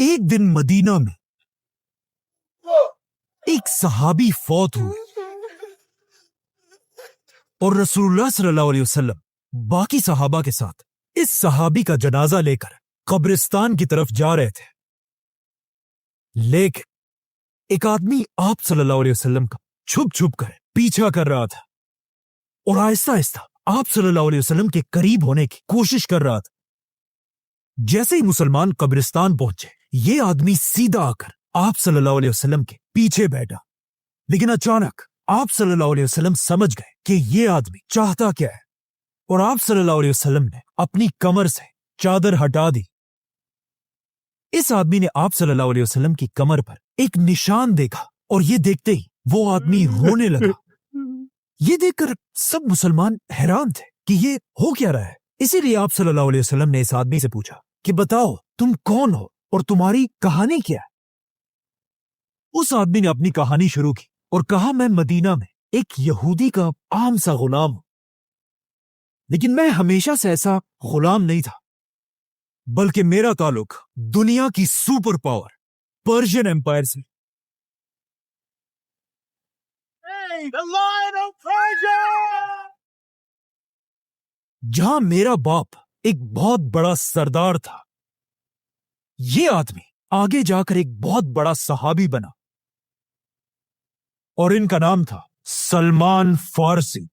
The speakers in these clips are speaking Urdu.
ایک دن مدینہ میں ایک صحابی فوت ہوئے اور رسول اللہ صلی اللہ علیہ وسلم باقی صحابہ کے ساتھ اس صحابی کا جنازہ لے کر قبرستان کی طرف جا رہے تھے، لیکن ایک آدمی آپ صلی اللہ علیہ وسلم کا چھپ چھپ کر پیچھا کر رہا تھا اور آہستہ آہستہ آپ صلی اللہ علیہ وسلم کے قریب ہونے کی کوشش کر رہا تھا۔ جیسے ہی مسلمان قبرستان پہنچے، یہ آدمی سیدھا آ کر آپ صلی اللہ علیہ وسلم کے پیچھے بیٹھا، لیکن اچانک آپ صلی اللہ علیہ وسلم سمجھ گئے کہ یہ آدمی چاہتا کیا ہے، اور آپ صلی اللہ علیہ وسلم نے اپنی کمر سے چادر ہٹا دی۔ اس آدمی نے آپ صلی اللہ علیہ وسلم کی کمر پر ایک نشان دیکھا اور یہ دیکھتے ہی وہ آدمی رونے لگا۔ یہ دیکھ کر سب مسلمان حیران تھے کہ یہ ہو کیا رہا ہے۔ اسی لیے آپ صلی اللہ علیہ وسلم نے اس آدمی سے پوچھا کہ بتاؤ تم کون ہو اور تمہاری کہانی کیا ہے؟ اس آدمی نے اپنی کہانی شروع کی اور کہا، میں مدینہ میں ایک یہودی کا عام سا غلام ہوں، لیکن میں ہمیشہ سے ایسا غلام نہیں تھا، بلکہ میرا تعلق دنیا کی سپر پاور پرشین امپائر سے۔ جہاں میرا باپ ایک بہت بڑا سردار تھا۔ یہ آدمی آگے جا کر ایک بہت بڑا صحابی بنا اور ان کا نام تھا سلمان فارسی۔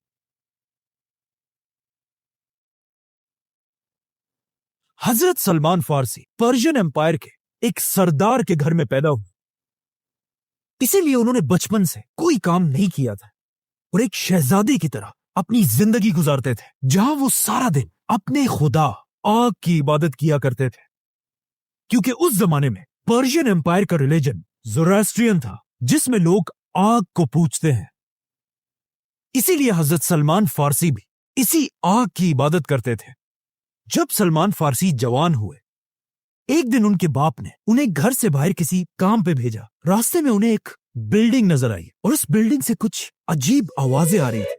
حضرت سلمان فارسی پرشین امپائر کے ایک سردار کے گھر میں پیدا ہوئے، اسی لیے انہوں نے بچپن سے کوئی کام نہیں کیا تھا اور ایک شہزادی کی طرح اپنی زندگی گزارتے تھے، جہاں وہ سارا دن اپنے خدا آگ کی عبادت کیا کرتے تھے، کیونکہ اس زمانے میں پرشین امپائر کا ریلیجن زوراسٹرین تھا، جس میں لوگ آگ کو پوجتے ہیں۔ اسی لیے حضرت سلمان فارسی بھی اسی آگ کی عبادت کرتے تھے۔ جب سلمان فارسی جوان ہوئے، ایک دن ان کے باپ نے انہیں گھر سے باہر کسی کام پہ بھیجا۔ راستے میں انہیں ایک بلڈنگ نظر آئی اور اس بلڈنگ سے کچھ عجیب آوازیں آ رہی تھی۔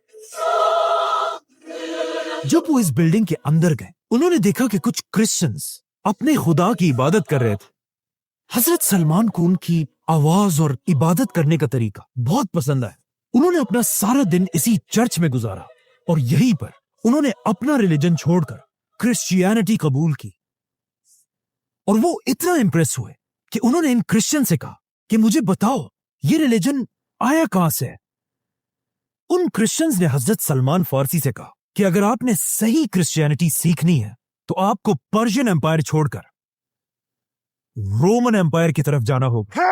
جب وہ اس بلڈنگ کے اندر گئے، انہوں نے دیکھا کہ کچھ کرسچنز اپنے خدا کی عبادت کر رہے تھے۔ حضرت سلمان کو ان کی آواز اور عبادت کرنے کا طریقہ بہت پسند آیا۔ انہوں نے اپنا سارا دن اسی چرچ میں گزارا اور یہیں پر انہوں نے اپنا ریلیجن چھوڑ کر کرسچینٹی قبول کی، اور وہ اتنا امپریس ہوئے کہ انہوں نے ان کرسچن سے کہا کہ مجھے بتاؤ یہ ریلیجن آیا کہاں سے ہے۔ ان کرسچنز نے حضرت سلمان فارسی سے کہا کہ اگر آپ نے صحیح کرسچینٹی سیکھنی ہے تو آپ کو پرشین امپائر چھوڑ کر رومن امپائر کی طرف جانا ہوگا۔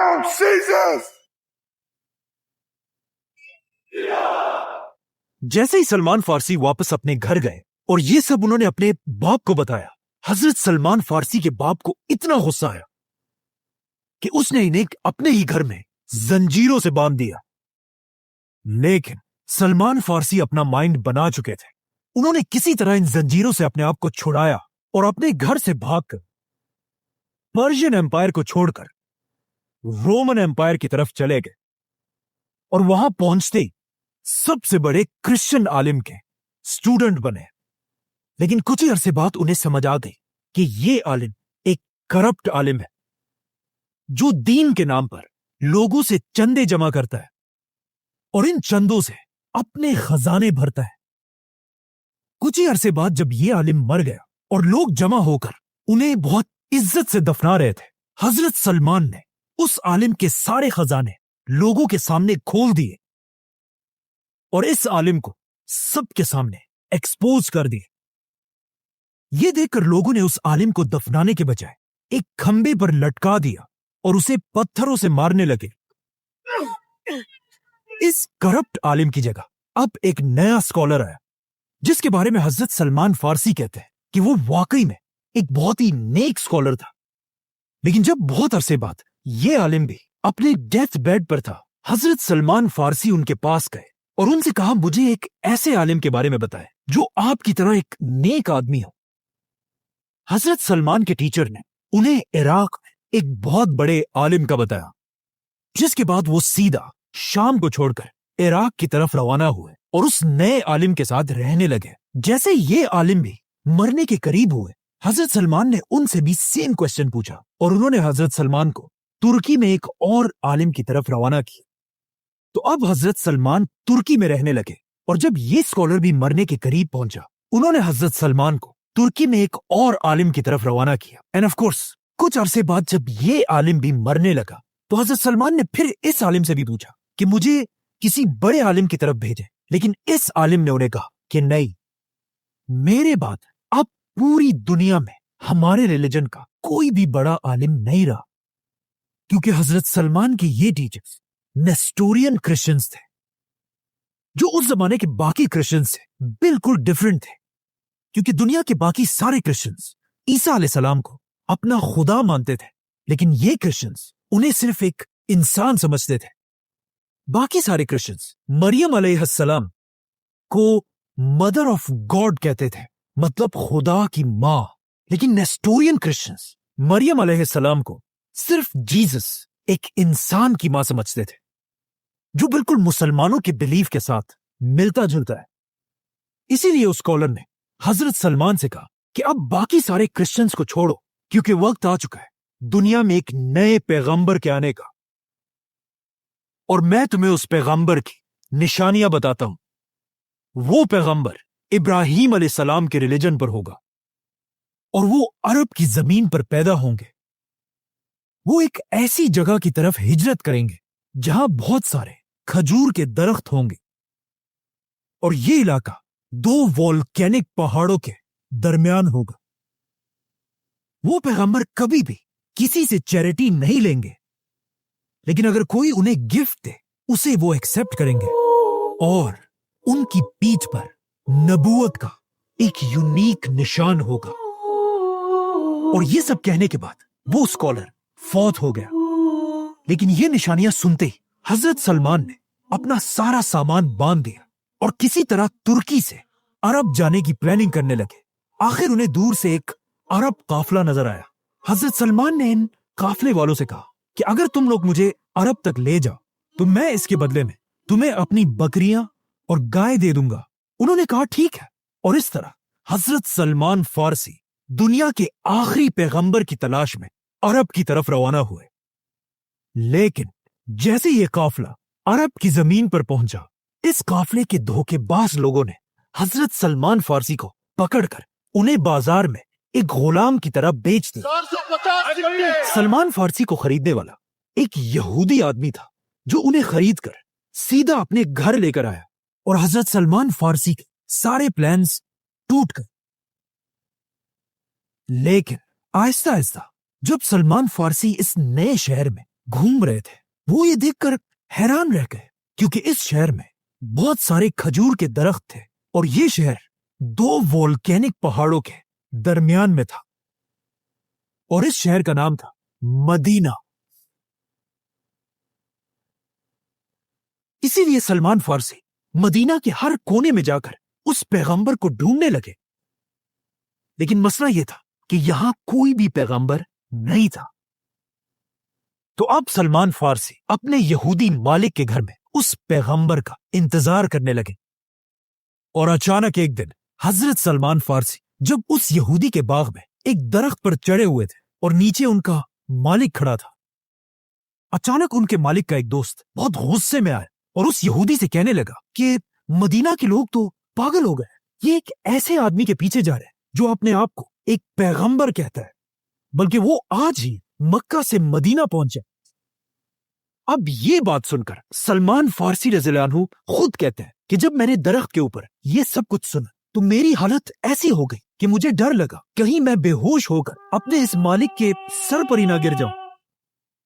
جیسے ہی سلمان فارسی واپس اپنے گھر گئے اور یہ سب انہوں نے اپنے باپ کو بتایا، حضرت سلمان فارسی کے باپ کو اتنا غصہ آیا کہ اس نے انہیں اپنے ہی گھر میں زنجیروں سے باندھ دیا۔ لیکن سلمان فارسی اپنا مائنڈ بنا چکے تھے۔ انہوں نے کسی طرح ان زنجیروں سے اپنے آپ کو چھڑایا اور اپنے گھر سے بھاگ کر پرشین امپائر کو چھوڑ کر رومن امپائر کی طرف چلے گئے، اور وہاں پہنچتے ہی سب سے بڑے کرسچن عالم کے اسٹوڈنٹ بنے۔ لیکن کچھ ہی عرصے بعد انہیں سمجھ آ گئی کہ یہ عالم ایک کرپٹ عالم ہے، جو دین کے نام پر لوگوں سے چندے جمع کرتا ہے اور ان چندوں سے اپنے خزانے بھرتا ہے۔ کچھ ہی عرصے بعد جب یہ عالم مر گیا اور لوگ جمع ہو کر انہیں بہت عزت سے دفنا رہے تھے، حضرت سلمان نے اس عالم کے سارے خزانے لوگوں کے سامنے کھول دیے اور اس عالم کو سب کے سامنے ایکسپوز کر دیے۔ یہ دیکھ کر لوگوں نے اس عالم کو دفنانے کے بجائے ایک کھمبے پر لٹکا دیا اور اسے پتھروں سے مارنے لگے۔ اس کرپٹ عالم کی جگہ اب ایک نیا اسکالر آیا، جس کے بارے میں حضرت سلمان فارسی کہتے ہیں کہ وہ واقعی میں ایک بہت ہی نیک اسکالر تھا۔ لیکن جب بہت عرصے بعد یہ عالم بھی اپنے ڈیتھ بیڈ پر تھا، حضرت سلمان فارسی ان کے پاس گئے اور ان سے کہا، مجھے ایک ایسے عالم کے بارے میں بتائیں جو آپ کی طرح ایک نیک آدمی ہو۔ حضرت سلمان کے ٹیچر نے انہیں عراق میں ایک بہت بڑے عالم کا بتایا، جس کے بعد وہ سیدھا شام کو چھوڑ کر عراق کی طرف روانہ ہوئے اور اس نئے عالم کے ساتھ رہنے لگے۔ جیسے یہ عالم بھی مرنے کے قریب ہوئے، حضرت سلمان نے ان سے بھی سیم کوشچن پوچھا اور انہوں نے حضرت سلمان کو ترکی میں ایک اور عالم کی طرف روانہ کیا۔ تو اب حضرت سلمان ترکی میں رہنے لگے، اور جب یہ اسکالر بھی مرنے کے قریب پہنچا، انہوں نے حضرت سلمان کو ترکی میں ایک اور عالم کی طرف روانہ کیا۔ اینڈ آف کورس کچھ عرصے بعد جب یہ عالم بھی مرنے لگا تو حضرت سلمان نے پھر اس عالم سے بھی پوچھا کہ مجھے کسی بڑے عالم کی طرف بھیجیں، لیکن اس عالم نے انہیں کہا کہ نہیں، میرے بعد اب پوری دنیا میں ہمارے ریلیجن کا کوئی بھی بڑا عالم نہیں رہا، کیونکہ حضرت سلمان کے یہ ٹیچرز نیسٹورین کرسچنز تھے جو اس زمانے کے باقی کرسچنز سے بالکل ڈیفرنٹ تھے، کیونکہ دنیا کے باقی سارے کرسچنز عیسیٰ علیہ السلام کو اپنا خدا مانتے تھے، لیکن یہ کرسچنز انہیں صرف ایک انسان سمجھتے تھے۔ باقی سارے کرسچنز مریم علیہ السلام کو مدر آف گاڈ کہتے تھے، مطلب خدا کی ماں، لیکن نیسٹورین کرسچنز مریم علیہ السلام کو صرف جیزس، ایک انسان کی ماں سمجھتے تھے، جو بالکل مسلمانوں کے بلیف کے ساتھ ملتا جلتا ہے۔ اسی لیے اس اسکالر نے حضرت سلمان سے کہا کہ اب باقی سارے کرسچنز کو چھوڑو، کیونکہ وقت آ چکا ہے دنیا میں ایک نئے پیغمبر کے آنے کا، اور میں تمہیں اس پیغمبر کی نشانیاں بتاتا ہوں۔ وہ پیغمبر ابراہیم علیہ السلام کے ریلیجن پر ہوگا، اور وہ عرب کی زمین پر پیدا ہوں گے۔ وہ ایک ایسی جگہ کی طرف ہجرت کریں گے جہاں بہت سارے کھجور کے درخت ہوں گے، اور یہ علاقہ 2 والکینک پہاڑوں کے درمیان ہوگا۔ وہ پیغمبر کبھی بھی کسی سے چیریٹی نہیں لیں گے، لیکن اگر کوئی انہیں گفٹ دے اسے وہ ایکسپٹ کریں گے، اور ان کی پیٹھ پر نبوت کا ایک یونیک نشان ہوگا۔ اور یہ سب کہنے کے بعد وہ اسکالر فوت ہو گیا، لیکن یہ نشانیاں سنتے ہی حضرت سلمان نے اپنا سارا سامان باندھ دیا اور کسی طرح ترکی سے عرب جانے کی پلاننگ کرنے لگے۔ آخر انہیں دور سے ایک عرب قافلہ نظر آیا۔ حضرت سلمان نے ان قافلے والوں سے کہا کہ اگر تم لوگ مجھے عرب تک لے جاؤ تو میں اس کے بدلے میں تمہیں اپنی بکریاں اور گائے دے دوں گا۔ انہوں نے کہا ٹھیک ہے، اور اس طرح حضرت سلمان فارسی دنیا کے آخری پیغمبر کی تلاش میں عرب کی طرف روانہ ہوئے۔ لیکن جیسے یہ قافلہ عرب کی زمین پر پہنچا، اس قافلے کے دھوکے باز لوگوں نے حضرت سلمان فارسی کو پکڑ کر انہیں بازار میں ایک غلام کی طرح بیچ دیا۔ سلمان فارسی کو خریدنے والا ایک یہودی آدمی تھا جو انہیں خرید کر سیدھا اپنے گھر لے کر آیا، اور حضرت سلمان فارسی کے سارے پلانز ٹوٹ گئے۔ لیکن آہستہ آہستہ جب سلمان فارسی اس نئے شہر میں گھوم رہے تھے، وہ یہ دیکھ کر حیران رہ گئے، کیونکہ اس شہر میں بہت سارے کھجور کے درخت تھے، اور یہ شہر 2 والکینک پہاڑوں کے درمیان میں تھا، اور اس شہر کا نام تھا مدینہ۔ اسی لیے سلمان فارسی مدینہ کے ہر کونے میں جا کر اس پیغمبر کو ڈھونڈنے لگے، لیکن مسئلہ یہ تھا کہ یہاں کوئی بھی پیغمبر نہیں تھا۔ تو اب سلمان فارسی اپنے یہودی مالک کے گھر میں اس پیغمبر کا انتظار کرنے لگے، اور اچانک ایک دن حضرت سلمان فارسی جب اس یہودی کے باغ میں ایک درخت پر چڑھے ہوئے تھے اور نیچے ان کا مالک کھڑا تھا، اچانک ان کے مالک کا ایک دوست بہت غصے میں آیا اور اس یہودی سے کہنے لگا کہ مدینہ کے لوگ تو پاگل ہو گئے، یہ ایک ایسے آدمی کے پیچھے جا رہے ہیں جو اپنے آپ کو ایک پیغمبر کہتا ہے، بلکہ وہ آج ہی مکہ سے مدینہ پہنچے۔ اب یہ بات سن کر سلمان فارسی رضی اللہ عنہ خود کہتے ہیں کہ جب میں نے درخت کے اوپر یہ سب کچھ سنا تو میری حالت ایسی ہو گئی کہ مجھے ڈر لگا کہیں میں بے ہوش ہو کر اپنے اس مالک کے سر پر ہی نہ گر جاؤں،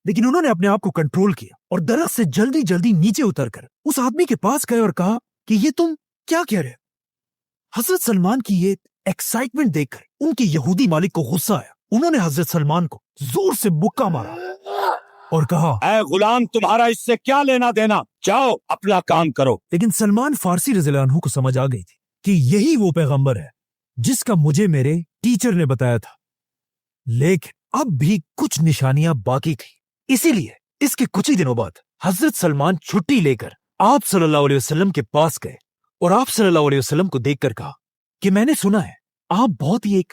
لیکن انہوں نے اپنے آپ کو کنٹرول کیا اور درخت سے جلدی جلدی نیچے اتر کر اس آدمی کے پاس گئے اور کہا کہ یہ تم کیا کہہ رہے ہو؟ حضرت سلمان کی یہ ایکسائٹمنٹ دیکھ کر ان کے یہودی مالک کو غصہ آیا۔ انہوں نے حضرت سلمان کو زور سے مکہ مارا اور کہا، اے غلام، تمہارا اس سے کیا لینا دینا، جاؤ اپنا کام کرو۔ لیکن سلمان فارسی رضی اللہ عنہ کو سمجھ آ گئی تھی کہ یہی وہ پیغمبر ہے جس کا مجھے میرے ٹیچر نے بتایا تھا، لیکن اب بھی کچھ نشانیاں باقی تھی۔ اسی لیے اس کے کچھ ہی دنوں بعد حضرت سلمان چھٹی لے کر آپ صلی اللہ علیہ وسلم کے پاس گئے اور آپ صلی اللہ علیہ وسلم کو دیکھ کر کہا کہ میں نے سنا ہے آپ بہت ہی ایک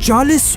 40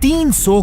300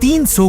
300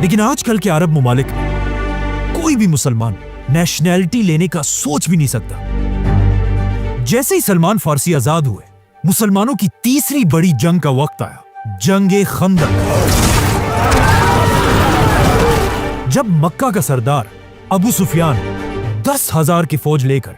لیکن آج کل کے عرب ممالک میں کوئی بھی مسلمان نیشنلٹی لینے کا سوچ بھی نہیں سکتا۔ جیسے ہی سلمان فارسی آزاد ہوئے، مسلمانوں کی تیسری بڑی جنگ کا وقت آیا، جنگ خندق۔ جب مکہ کا سردار ابو سفیان 10,000 کی فوج لے کر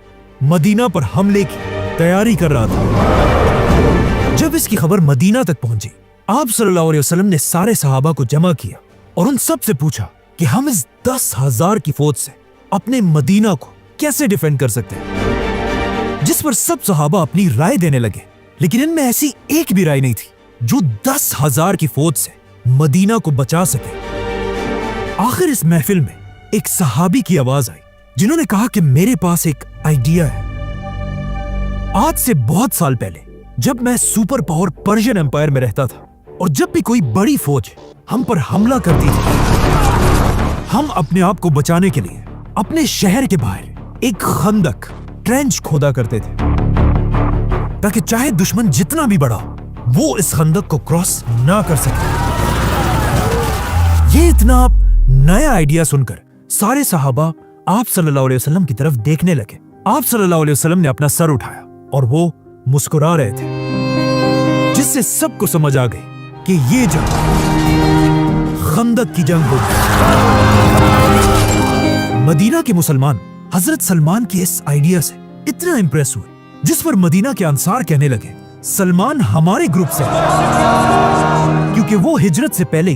مدینہ پر حملے کی تیاری کر رہا تھا، جب اس کی خبر مدینہ تک پہنچی، آپ صلی اللہ علیہ وسلم نے سارے صحابہ کو جمع کیا اور ان سب سے پوچھا کہ ہم اس 10,000 کی فوج سے اپنے مدینہ کو کیسے ڈیفینڈ کر سکتے ہیں، جس پر سب صحابہ اپنی رائے دینے لگے، لیکن ان میں ایسی ایک بھی رائے نہیں تھی جو 10,000 کی فوج سے مدینہ کو بچا سکے۔ آخر اس محفل میں ایک صحابی کی آواز آئی جنہوں نے کہا کہ میرے پاس ایک آئیڈیا ہے۔ آج سے بہت سال پہلے جب میں سپر پاور پرشین امپائر میں رہتا تھا اور جب بھی کوئی بڑی فوج ہم پر حملہ کرتی تھی، ہم اپنے آپ کو بچانے کے لیے اپنے شہر کے باہر ایک خندق ٹرینچ کھودا کرتے تھے تاکہ چاہے دشمن جتنا بھی بڑا وہ اس خندق کو کراس نہ کر سکے۔ یہ اتنا نیا آئیڈیا سن کر سارے صحابہ آپ صلی اللہ علیہ وسلم کی طرف دیکھنے لگے۔ آپ صلی اللہ علیہ وسلم نے اپنا سر اٹھایا اور وہ مسکرا رہے تھے، جس سے سب کو سمجھ آ گئی کہ یہ جنگ خندق کی جنگ ہوگی۔ مدینہ کے مسلمان حضرت سلمان کے اس آئیڈیا سے اتنا امپریس ہوئے، جس پر مدینہ کے انصار کہنے لگے سلمان ہمارے گروپ سے، کیونکہ وہ ہجرت سے پہلے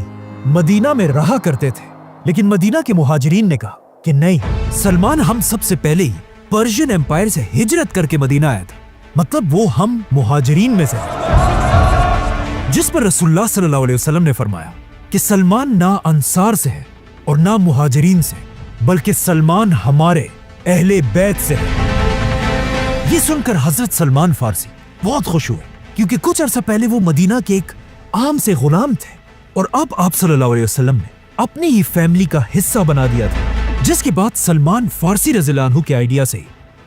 مدینہ میں رہا کرتے تھے۔ لیکن مدینہ کے مہاجرین نے کہا کہ نہیں، سلمان ہم سب سے پہلے ہی پرشین امپائر سے ہجرت کر کے مدینہ آیا تھا، مطلب وہ ہم مہاجرین میں سے ہے۔ جس پر رسول اللہ صلی اللہ علیہ وسلم نے فرمایا کہ سلمان نہ انصار سے ہے اور نہ مہاجرین سے، بلکہ سلمان ہمارے اہل بیت سے ہے۔ یہ سن کر حضرت سلمان فارسی بہت خوش ہوئے، کیونکہ کچھ عرصہ پہلے وہ مدینہ کے ایک عام سے غلام تھے اور اب آپ صلی اللہ علیہ وسلم نے اپنی ہی فیملی کا حصہ بنا دیا تھا۔ جس کے بعد سلمان فارسی رضی اللہ عنہ کے آئیڈیا سے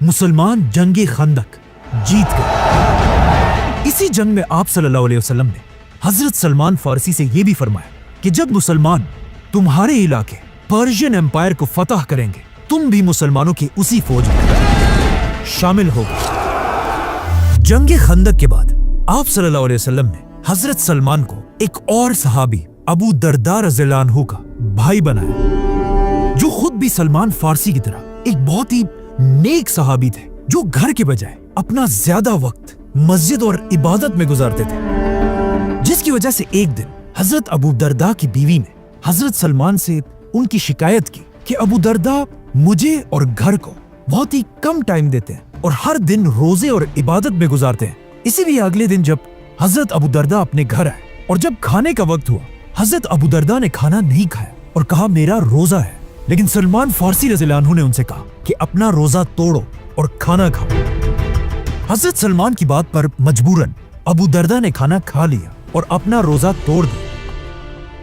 مسلمان جنگ خندق جیت گئے۔ اسی جنگ میں آپ صلی اللہ علیہ وسلم نے حضرت سلمان فارسی سے یہ بھی فرمایا کہ جب مسلمان تمہارے علاقے پرشین امپائر کو فتح کریں گے، تم بھی مسلمانوں کی اسی فوج میں شامل ہو گئے۔ جنگ خندق کے بعد آپ صلی اللہ علیہ وسلم نے حضرت سلمان کو ایک اور صحابی ابو درداء رضی اللہ عنہ کا بھائی بنایا، جو خود بھی سلمان فارسی کی طرح ایک بہت ہی نیک صحابی تھے، جو گھر کے بجائے اپنا زیادہ وقت مسجد اور عبادت میں گزارتے تھے، جس کی وجہ سے ایک دن حضرت ابو درداء کی بیوی نے حضرت سلمان سے ان کی شکایت کی کہ ابو درداء مجھے اور گھر کو بہت ہی کم ٹائم دیتے ہیں اور ہر دن روزے اور عبادت میں گزارتے ہیں۔ اسی لیے اگلے دن جب حضرت ابو درداء اپنے گھر آئے اور جب کھانے کا وقت ہوا، حضرت ابو درداء نے کھانا نہیں کھایا اور کہا میرا روزہ ہے، لیکن سلمان فارسی رضی اللہ عنہ نے ان سے کہا کہ اپنا روزہ توڑو اور کھانا کھاؤ۔ حضرت سلمان کی بات پر مجبوراً ابو درداء نے کھانا کھا لیا اور اپنا روزہ توڑ دیا۔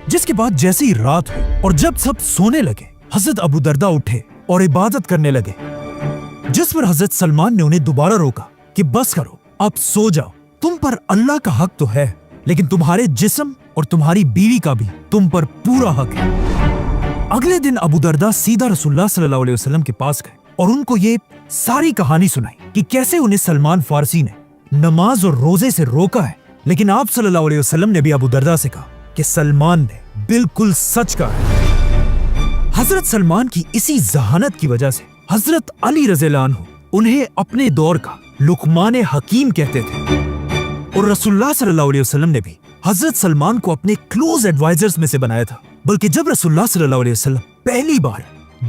جس کے بعد جیسے ہی رات ہوئی اور جب سب سونے لگے، حضرت ابو درداء اٹھے اور عبادت کرنے لگے، جس پر حضرت سلمان نے انہیں دوبارہ روکا کہ بس کرو، اب سو جاؤ، تم پر اللہ کا حق تو ہے، لیکن تمہارے جسم اور تمہاری بیوی کا بھی تم پر پورا حق ہے۔ اگلے دن ابو درداء سیدھا رسول اللہ صلی اللہ علیہ وسلم کے پاس گئے اور ان کو یہ ساری کہانی سنائی کہ کیسے انہیں سلمان فارسی نے نماز اور روزے سے روکا ہے، لیکن آپ صلی اللہ علیہ وسلم نے بھی ابو درداء سے کہا کہ سلمان نے بالکل سچ کہا ہے۔ حضرت سلمان کی اسی ذہانت کی وجہ سے حضرت علی رضی اللہ عنہ انہیں اپنے دور کا لقمان حکیم کہتے تھے، اور رسول اللہ صلی اللہ علیہ وسلم نے بھی حضرت سلمان کو اپنے کلوز ایڈوائزرز میں سے بنایا تھا۔ بلکہ جب رسول اللہ صلی اللہ علیہ وسلم پہلی بار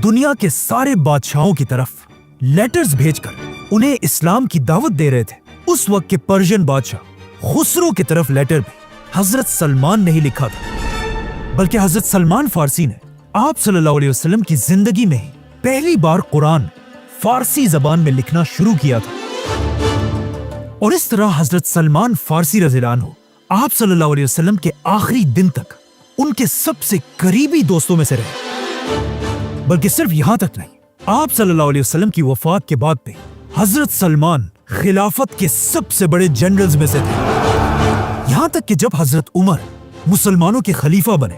دنیا کے سارے بادشاہوں کی طرف لیٹرز بھیج کر انہیں اسلام کی دعوت دے رہے تھے، اس وقت کے پرشین بادشاہ خسرو کی طرف لیٹر بھی حضرت سلمان نے ہی لکھا تھا، بلکہ حضرت سلمان فارسی نے آپ صلی اللہ علیہ وسلم کی زندگی میں ہی پہلی بار قرآن فارسی زبان میں لکھنا شروع کیا تھا، اور اس طرح حضرت سلمان فارسی رضی اللہ عنہ آپ صلی اللہ علیہ وسلم کے آخری دن تک ان کے سب سے قریبی دوستوں میں سے رہے۔ بلکہ صرف یہاں تک نہیں، آپ صلی اللہ علیہ وسلم کی وفات کے بعد بھی حضرت سلمان خلافت کے سب سے بڑے جنرلز میں سے تھے، یہاں تک کہ جب حضرت عمر مسلمانوں کے خلیفہ بنے